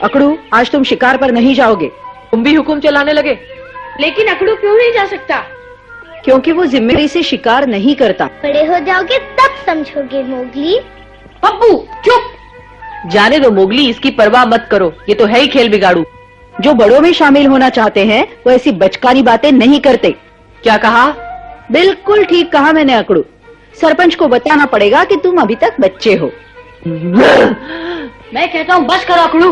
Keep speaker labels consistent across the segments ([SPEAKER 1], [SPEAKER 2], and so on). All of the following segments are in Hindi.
[SPEAKER 1] अकड़ू, आज तुम शिकार पर नहीं जाओगे।
[SPEAKER 2] तुम भी हुक्म चलाने लगे।
[SPEAKER 3] लेकिन अकड़ू क्यों नहीं जा सकता?
[SPEAKER 1] क्योंकि वो जिम्मेदारी से शिकार नहीं करता।
[SPEAKER 4] बड़े हो जाओगे तब समझोगे मोगली।
[SPEAKER 2] पप्पू चुप। जाने दो मोगली, इसकी परवाह मत करो, ये तो है ही खेल बिगाड़ू।
[SPEAKER 1] जो बड़ों में शामिल होना चाहते हैं वो ऐसी बचकानी बातें नहीं करते।
[SPEAKER 2] क्या कहा?
[SPEAKER 1] बिल्कुल ठीक कहा मैंने अकड़ू। सरपंच को बताना पड़ेगा कि तुम अभी तक बच्चे हो।
[SPEAKER 2] मैं कहता हूँ बस करो अकड़ू।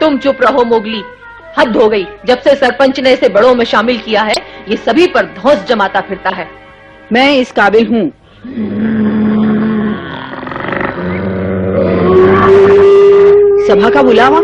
[SPEAKER 2] तुम चुप रहो मोगली, हद हो गई। जब से सरपंच ने इसे बड़ों में शामिल किया है, ये सभी पर धौंस जमाता फिरता है।
[SPEAKER 1] मैं इस काबिल हूँ। सभा का बुलावा।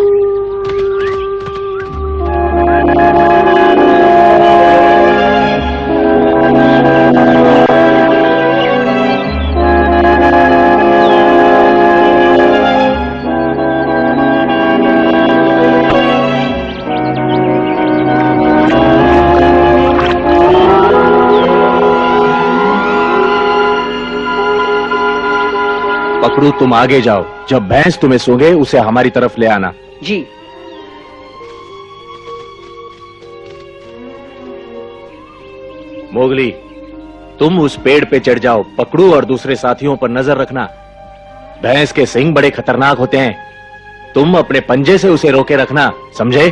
[SPEAKER 5] पकड़ू, तुम आगे जाओ। जब भैंस तुम्हें सूंघे उसे हमारी तरफ ले आना।
[SPEAKER 1] जी।
[SPEAKER 5] मोगली, तुम उस पेड़ पे चढ़ जाओ। पकड़ू और दूसरे साथियों पर नजर रखना। भैंस के सींग बड़े खतरनाक होते हैं। तुम अपने पंजे से उसे रोके रखना, समझे?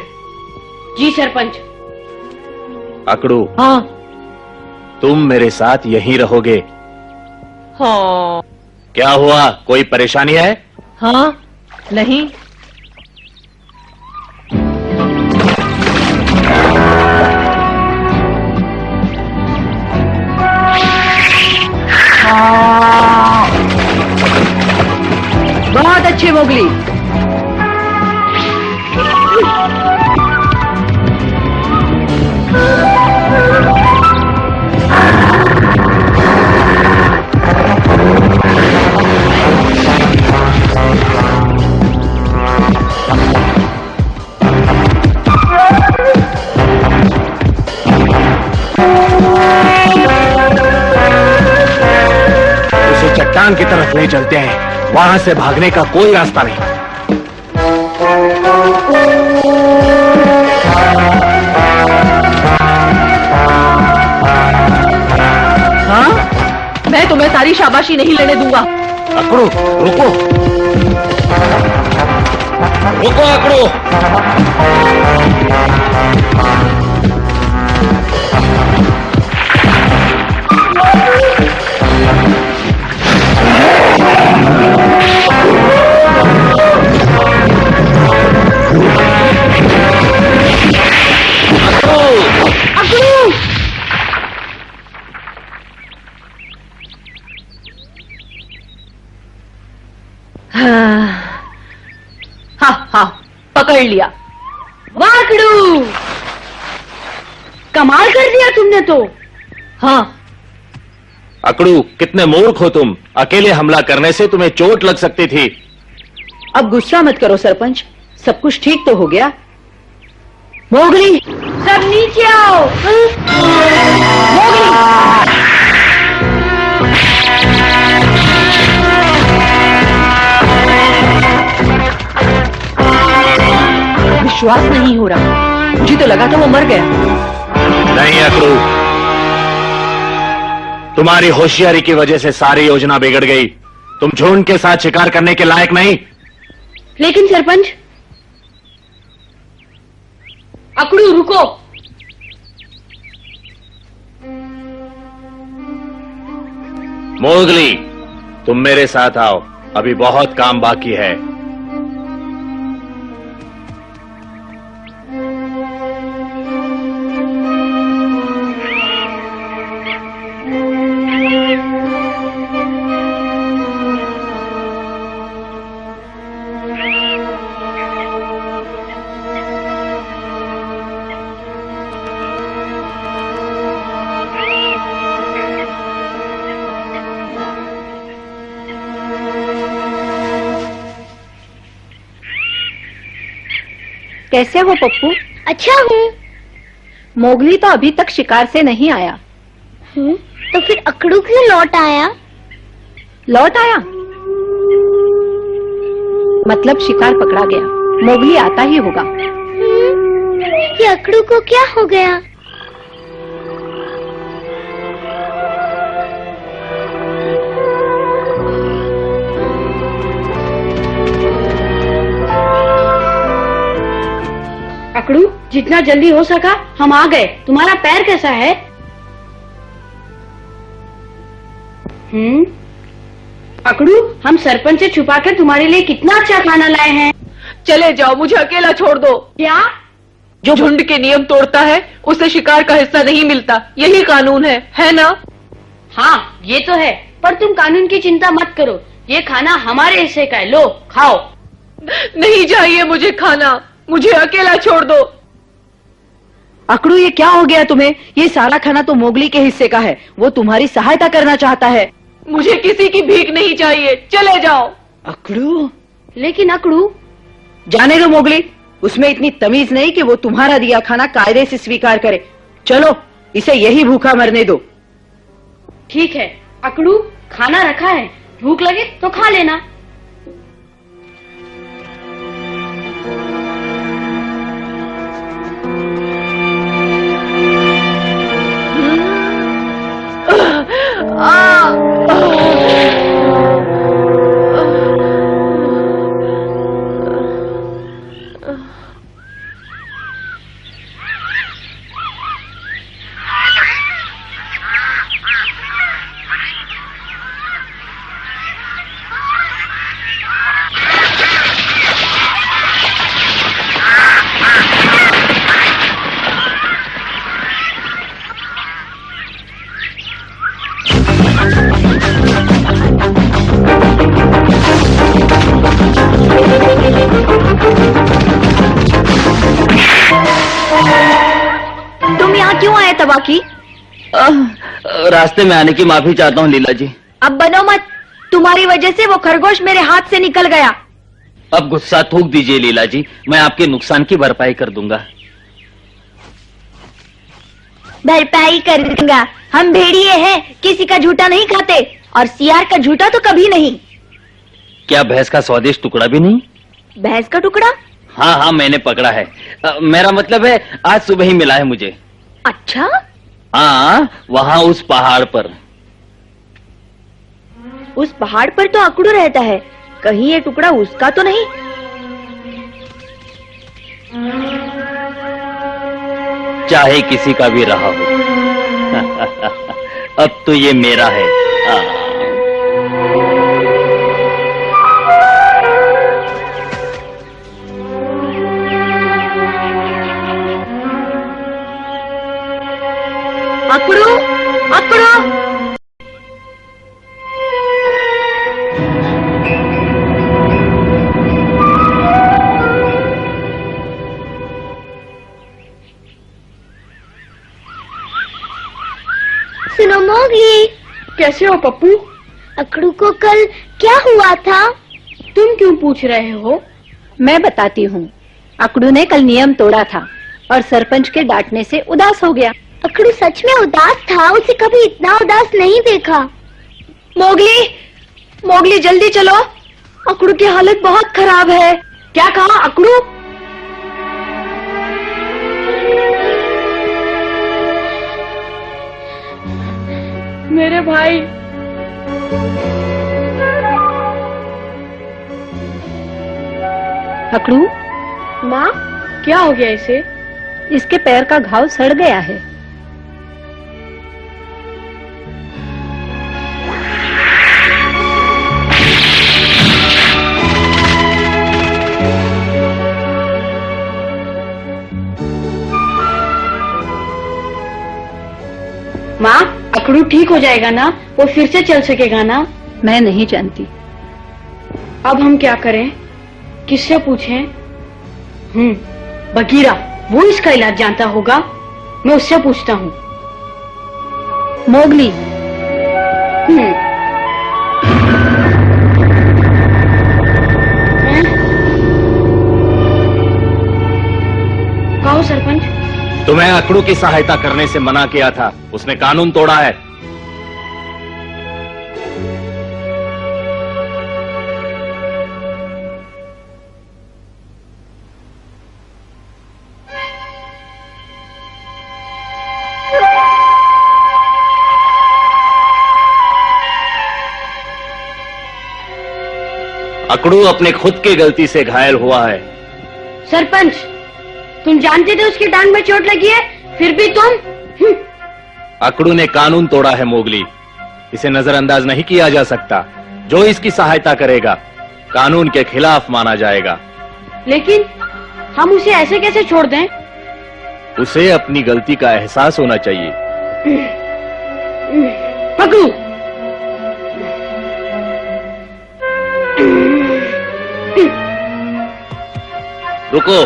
[SPEAKER 3] जी सरपंच।
[SPEAKER 5] अकड़ू,
[SPEAKER 2] हाँ।
[SPEAKER 5] तुम मेरे साथ यहीं रहोगे।
[SPEAKER 2] हाँ।
[SPEAKER 5] क्या हुआ, कोई परेशानी है?
[SPEAKER 2] हाँ नहीं।
[SPEAKER 1] बहुत अच्छे मोगली।
[SPEAKER 5] चट्टान की तरफ ले चलते हैं, वहां से भागने का कोई रास्ता नहीं।
[SPEAKER 2] हाँ? मैं तुम्हें सारी शाबाशी नहीं लेने दूंगा।
[SPEAKER 5] अकड़ू रुको, रुको अकड़ू।
[SPEAKER 2] हाँ, पकड़ लिया।
[SPEAKER 3] वाकड़ू, कमाल कर दिया तुमने तो।
[SPEAKER 2] हाँ।
[SPEAKER 5] अकड़ू, कितने मूर्ख हो तुम। अकेले हमला करने से तुम्हें चोट लग सकती थी।
[SPEAKER 1] अब गुस्सा मत करो सरपंच, सब कुछ ठीक तो हो गया। मोगली,
[SPEAKER 3] सब नीचे आओ।
[SPEAKER 2] विश्वास नहीं हो रहा, मुझे तो लगा था वो मर गया।
[SPEAKER 5] नहीं अकड़ू, तुम्हारी होशियारी की वजह से सारी योजना बिगड़ गई। तुम झुंड के साथ शिकार करने के लायक नहीं।
[SPEAKER 3] लेकिन सरपंच। अकड़ू रुको।
[SPEAKER 5] मोगली, तुम मेरे साथ आओ, अभी बहुत काम बाकी है।
[SPEAKER 1] कैसे हो पप्पू?
[SPEAKER 4] अच्छा हूँ।
[SPEAKER 1] मोगली तो अभी तक शिकार से नहीं आया।
[SPEAKER 4] तो फिर अकड़ू क्यों लौट आया?
[SPEAKER 1] लौट आया मतलब शिकार पकड़ा गया। मोगली आता ही होगा।
[SPEAKER 4] ये अकड़ू को क्या हो गया?
[SPEAKER 3] अकड़ू, जितना जल्दी हो सका हम आ गए। तुम्हारा पैर कैसा है? अकड़ू, हम सरपंच से छुपा कर तुम्हारे लिए कितना अच्छा खाना लाए हैं।
[SPEAKER 2] चले जाओ, मुझे अकेला छोड़ दो।
[SPEAKER 3] क्या?
[SPEAKER 2] जो झुंड के नियम तोड़ता है उसे शिकार का हिस्सा नहीं मिलता, यही कानून है ना?
[SPEAKER 3] हाँ, ये तो है, पर तुम कानून की चिंता मत करो। ये खाना हमारे हिस्से का है, लो खाओ।
[SPEAKER 2] नहीं चाहिए मुझे खाना, मुझे अकेला छोड़ दो।
[SPEAKER 1] अकड़ू, ये क्या हो गया तुम्हें? ये सारा खाना तो मोगली के हिस्से का है, वो तुम्हारी सहायता करना चाहता है।
[SPEAKER 2] मुझे किसी की भीख नहीं चाहिए, चले जाओ।
[SPEAKER 1] अकड़ू,
[SPEAKER 3] लेकिन अकड़ू,
[SPEAKER 1] जाने दो मोगली, उसमें इतनी तमीज नहीं कि वो तुम्हारा दिया खाना कायदे से स्वीकार करे। चलो, इसे यही भूखा मरने दो।
[SPEAKER 3] ठीक है अकड़ू, खाना रखा है, भूख लगे तो खा लेना।
[SPEAKER 4] तुम यहाँ क्यों आए तबाकी?
[SPEAKER 6] रास्ते में आने की माफी चाहता हूँ लीला जी।
[SPEAKER 4] अब बनो मत, तुम्हारी वजह से वो खरगोश मेरे हाथ से निकल गया।
[SPEAKER 6] अब गुस्सा थूक दीजिए लीला जी, मैं आपके नुकसान की भरपाई कर दूंगा।
[SPEAKER 4] भरपाई कर दूंगा? हम भेड़िए हैं, किसी का झूठा नहीं खाते, और सियार का झूठा तो कभी नहीं।
[SPEAKER 6] क्या भैंस का स्वादिष्ट टुकड़ा भी नहीं?
[SPEAKER 4] भैंस का टुकड़ा?
[SPEAKER 6] हाँ हाँ, मैंने पकड़ा है। मेरा मतलब है आज सुबह ही मिला है मुझे।
[SPEAKER 4] अच्छा?
[SPEAKER 6] हाँ, वहाँ उस पहाड़ पर।
[SPEAKER 4] उस पहाड़ पर तो अकड़ू रहता है, कहीं ये टुकड़ा उसका तो नहीं?
[SPEAKER 6] चाहे किसी का भी रहा हो अब तो ये मेरा है।
[SPEAKER 4] अकड़ू, अकड़ू! सुनो मोगली।
[SPEAKER 3] कैसे हो पप्पू?
[SPEAKER 4] अकड़ू को कल क्या हुआ था?
[SPEAKER 3] तुम क्यों पूछ रहे हो?
[SPEAKER 1] मैं बताती हूँ। अकड़ू ने कल नियम तोड़ा था और सरपंच के डांटने से उदास हो गया।
[SPEAKER 4] अकड़ू सच में उदास था, उसे कभी इतना उदास नहीं देखा।
[SPEAKER 1] मोगली, मोगली जल्दी चलो, अकड़ू की हालत बहुत खराब है।
[SPEAKER 3] क्या कहा अकड़ू? मेरे भाई।
[SPEAKER 1] अकड़ू,
[SPEAKER 3] माँ, क्या हो गया इसे?
[SPEAKER 1] इसके पैर का घाव सड़ गया है।
[SPEAKER 3] माँ, अकड़ू ठीक हो जाएगा ना? वो फिर से चल सकेगा ना?
[SPEAKER 1] मैं नहीं जानती।
[SPEAKER 3] अब हम क्या करें? किससे पूछें? बगीरा, वो इसका इलाज जानता होगा, मैं उससे पूछता हूँ।
[SPEAKER 1] मोगली,
[SPEAKER 3] कहो सरपंच।
[SPEAKER 5] तुम्हें अकड़ू की सहायता करने से मना किया था, उसने कानून तोड़ा है। अकड़ू अपने खुद की गलती से घायल हुआ है।
[SPEAKER 3] सरपंच, तुम जानते थे उसकी टांग में चोट लगी है, फिर भी तुम
[SPEAKER 5] अकड़ू ने कानून तोड़ा है मोगली, इसे नजरअंदाज नहीं किया जा सकता। जो इसकी सहायता करेगा कानून के खिलाफ माना जाएगा।
[SPEAKER 3] लेकिन हम उसे ऐसे कैसे छोड़ दें?
[SPEAKER 5] उसे अपनी गलती का एहसास होना चाहिए।
[SPEAKER 3] पकड़ू।
[SPEAKER 5] रुको,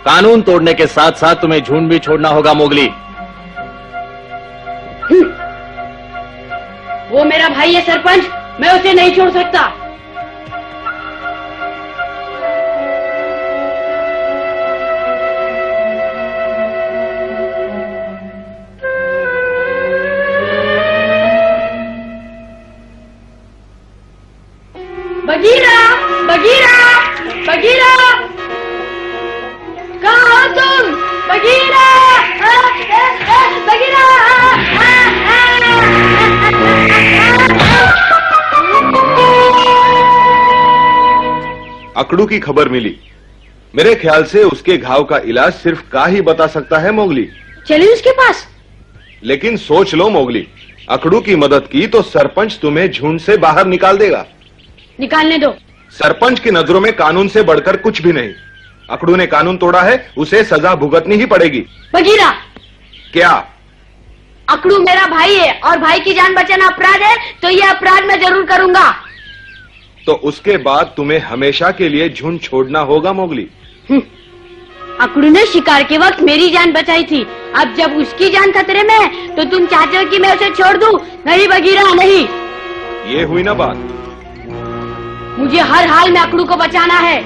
[SPEAKER 5] कानून तोड़ने के साथ साथ तुम्हें झुंड भी छोड़ना होगा मोगली।
[SPEAKER 3] वो मेरा भाई है सरपंच, मैं उसे नहीं छोड़ सकता। बगीरा, बगीरा, बगीरा, कहाँ हो तुम? Bagheera, Bagheera.
[SPEAKER 7] अकड़ू की खबर मिली। मेरे ख्याल से उसके घाव का इलाज सिर्फ का ही बता सकता है मोगली।
[SPEAKER 3] चलिए उसके पास।
[SPEAKER 7] लेकिन सोच लो मोगली, अकड़ू की मदद की तो सरपंच तुम्हें झुंड से बाहर निकाल देगा।
[SPEAKER 3] निकालने दो।
[SPEAKER 7] सरपंच की नजरों में कानून से बढ़कर कुछ भी नहीं। अकड़ू ने कानून तोड़ा है, उसे सजा भुगतनी ही पड़ेगी।
[SPEAKER 3] बगीरा,
[SPEAKER 7] क्या?
[SPEAKER 3] अकड़ू मेरा भाई है और भाई की जान बचाना अपराध है, तो यह अपराध मैं जरूर करूंगा।
[SPEAKER 7] तो उसके बाद तुम्हें हमेशा के लिए झुंड छोड़ना होगा मोगली।
[SPEAKER 3] अकड़ू ने शिकार के वक्त मेरी जान बचाई थी, अब जब उसकी जान खतरे में है तो तुम चाहते हो कि मैं उसे छोड़ दूं? नहीं बगीरा, नहीं।
[SPEAKER 7] ये हुई ना बात।
[SPEAKER 3] मुझे हर हाल में अकड़ू को बचाना है।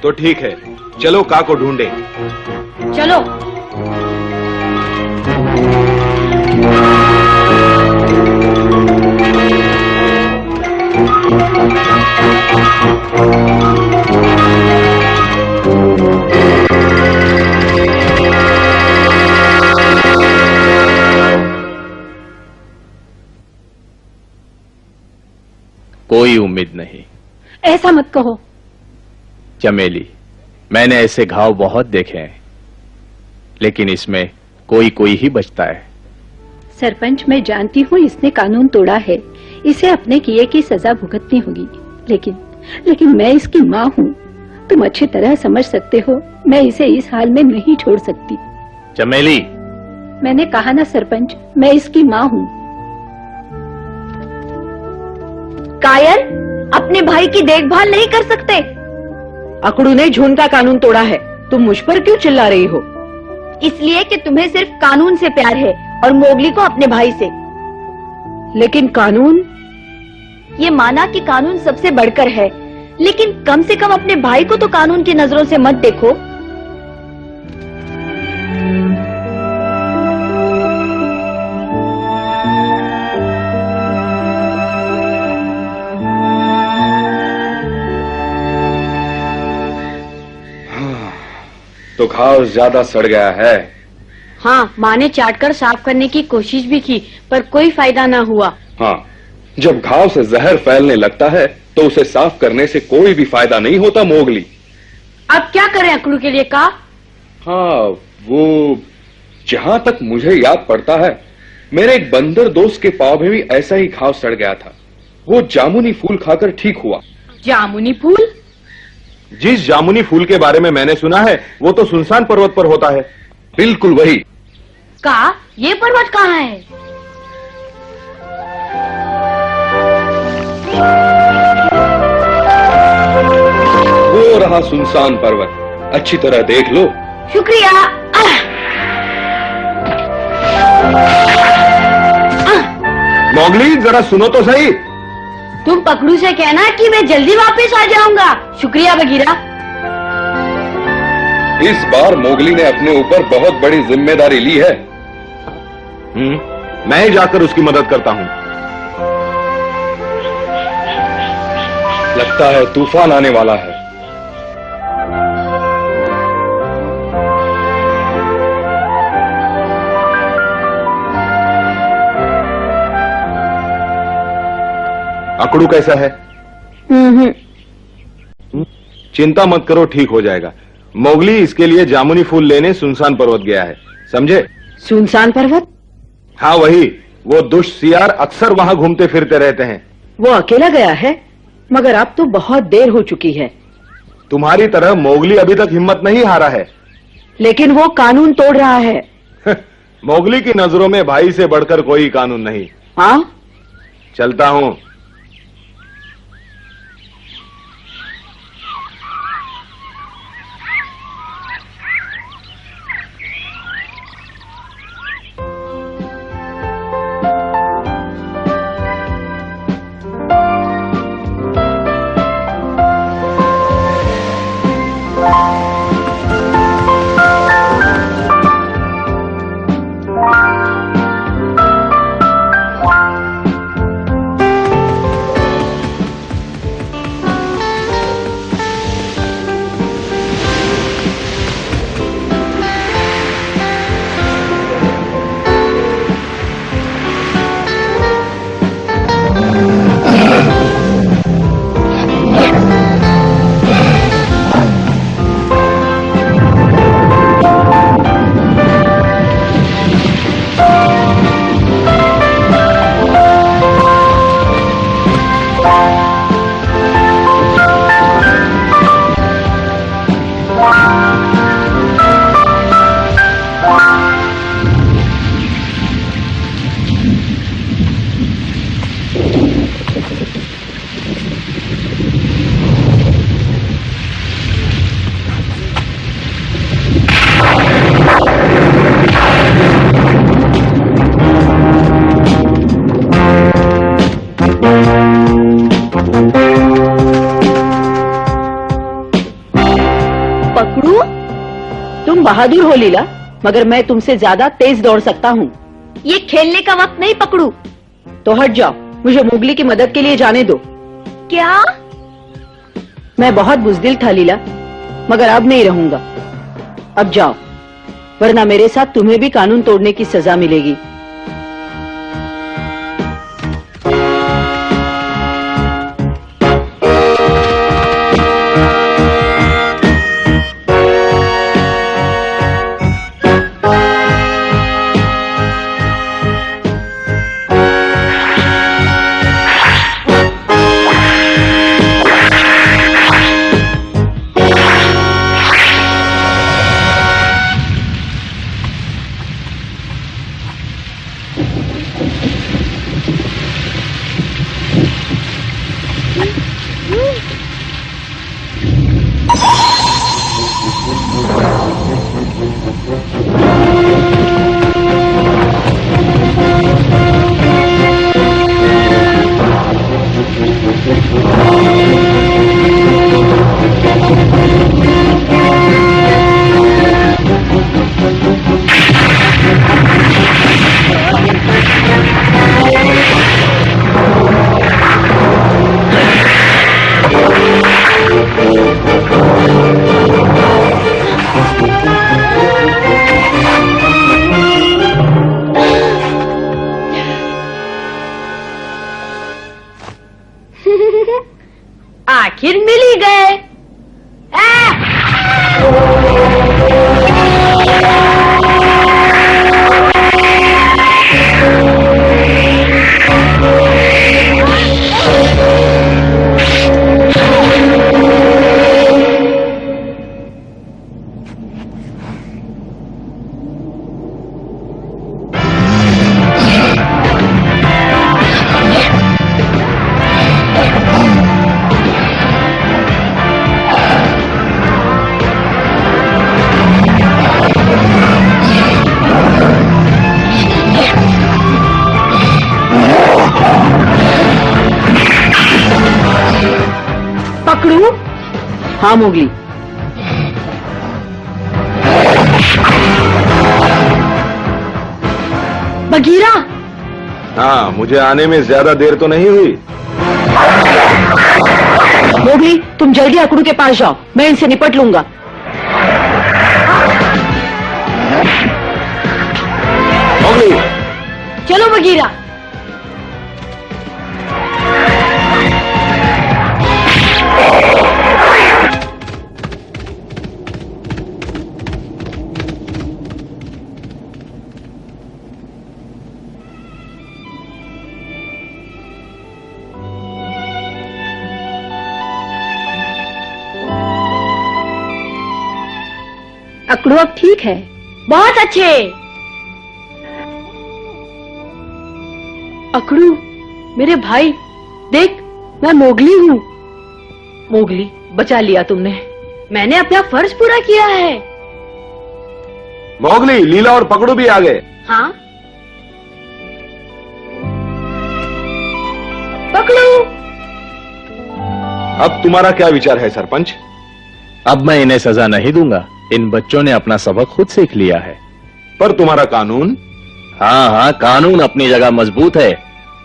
[SPEAKER 7] तो ठीक है, चलो का को ढूंढे।
[SPEAKER 3] चलो।
[SPEAKER 5] कोई उम्मीद नहीं।
[SPEAKER 2] ऐसा मत कहो।
[SPEAKER 5] चमेली, मैंने ऐसे घाव बहुत देखे हैं, लेकिन इसमें कोई कोई ही बचता है।
[SPEAKER 8] सरपंच, मैं जानती हूँ इसने कानून तोड़ा है, इसे अपने किए की सजा भुगतनी होगी, लेकिन मैं इसकी माँ हूँ। तुम अच्छी तरह समझ सकते हो, मैं इसे इस हाल में नहीं छोड़ सकती।
[SPEAKER 5] चमेली,
[SPEAKER 8] मैंने कहा ना सरपंच, मैं इसकी माँ हूँ।
[SPEAKER 4] कायर, अपने भाई की देखभाल नहीं कर सकते?
[SPEAKER 1] अकड़ू ने झुंड का कानून तोड़ा है, तुम मुझ पर क्यों चिल्ला रही हो?
[SPEAKER 4] इसलिए कि तुम्हें सिर्फ कानून से प्यार है और मोगली को अपने भाई से।
[SPEAKER 1] लेकिन कानून?
[SPEAKER 4] ये माना कि कानून सबसे बढ़कर है, लेकिन कम से कम अपने भाई को तो कानून की नजरों से मत देखो।
[SPEAKER 7] तो घाव ज्यादा सड़ गया है।
[SPEAKER 3] हाँ, माँ ने चाटकर साफ करने की कोशिश भी की, पर कोई फायदा ना हुआ।
[SPEAKER 7] हाँ, जब घाव से जहर फैलने लगता है तो उसे साफ करने से कोई भी फायदा नहीं होता मोगली।
[SPEAKER 3] अब क्या करें अकड़ू के लिए का?
[SPEAKER 7] हाँ, वो जहां तक मुझे याद पड़ता है, मेरे एक बंदर दोस्त के पांव में भी ऐसा ही घाव सड़ गया था। वो जामुनी फूल खाकर ठीक हुआ।
[SPEAKER 3] जामुनी फूल?
[SPEAKER 7] जिस जामुनी फूल के बारे में मैंने सुना है, वो तो सुनसान पर्वत पर होता है। बिल्कुल वही।
[SPEAKER 3] का? ये पर्वत कहाँ है?
[SPEAKER 7] वो रहा सुनसान पर्वत, अच्छी तरह देख लो।
[SPEAKER 3] शुक्रिया।
[SPEAKER 7] मोगली, जरा सुनो तो सही।
[SPEAKER 3] तुम पकड़ू से कहना कि मैं जल्दी वापस आ जाऊंगा। शुक्रिया बगीरा।
[SPEAKER 7] इस बार मोगली ने अपने ऊपर बहुत बड़ी जिम्मेदारी ली है। मैं ही जाकर उसकी मदद करता हूँ। लगता है तूफान आने वाला है। अकड़ू कैसा है? चिंता मत करो, ठीक हो जाएगा। मोगली इसके लिए जामुनी फूल लेने सुनसान पर्वत गया है, समझे?
[SPEAKER 1] सुनसान पर्वत?
[SPEAKER 7] हाँ वही, वो दुष्ट सियार अक्सर वहां घूमते फिरते रहते हैं।
[SPEAKER 1] वो अकेला गया है? मगर अब तो बहुत देर हो चुकी है।
[SPEAKER 7] तुम्हारी तरह मोगली अभी तक हिम्मत नहीं हारा है।
[SPEAKER 1] लेकिन वो कानून तोड़ रहा है।
[SPEAKER 7] मोगली की नजरों में भाई से बढ़कर कोई कानून नहीं।
[SPEAKER 1] हाँ,
[SPEAKER 7] चलता हूं।
[SPEAKER 1] पकड़ू? तुम बहादुर हो लीला, मगर मैं तुमसे ज्यादा तेज दौड़ सकता हूँ।
[SPEAKER 4] ये खेलने का वक्त नहीं पकड़ू।
[SPEAKER 1] तो हट जाओ, मुझे मोगली की मदद के लिए जाने दो।
[SPEAKER 4] क्या?
[SPEAKER 1] मैं बहुत बुज़दिल था लीला, मगर अब नहीं रहूंगा। अब जाओ, वरना मेरे साथ तुम्हें भी कानून तोड़ने की सजा मिलेगी।
[SPEAKER 3] आखिर मिल ही गए।
[SPEAKER 1] पकड़ू? हाँ मोगली।
[SPEAKER 3] बगीरा,
[SPEAKER 7] हाँ, मुझे आने में ज्यादा देर तो नहीं हुई।
[SPEAKER 1] मोगली, तुम जल्दी अकड़ू के पास जाओ, मैं इनसे निपट लूंगा।
[SPEAKER 7] मोगली,
[SPEAKER 3] चलो बगीरा।
[SPEAKER 8] अकड़ू अब ठीक है।
[SPEAKER 3] बहुत अच्छे।
[SPEAKER 1] अकड़ू, मेरे भाई, देख मैं मोगली हूँ।
[SPEAKER 2] मोगली, बचा लिया तुमने।
[SPEAKER 3] मैंने अपना फर्ज पूरा किया है।
[SPEAKER 7] मोगली, लीला और पकड़ू भी आ गए।
[SPEAKER 3] हाँ, पकड़ू।
[SPEAKER 7] अब तुम्हारा क्या विचार है सरपंच?
[SPEAKER 5] अब मैं इन्हें सजा नहीं दूंगा। इन बच्चों ने अपना सबक खुद सीख लिया है।
[SPEAKER 7] पर तुम्हारा कानून?
[SPEAKER 5] हाँ हाँ, कानून अपनी जगह मजबूत है,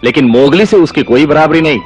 [SPEAKER 5] लेकिन मोगली से उसकी कोई बराबरी नहीं।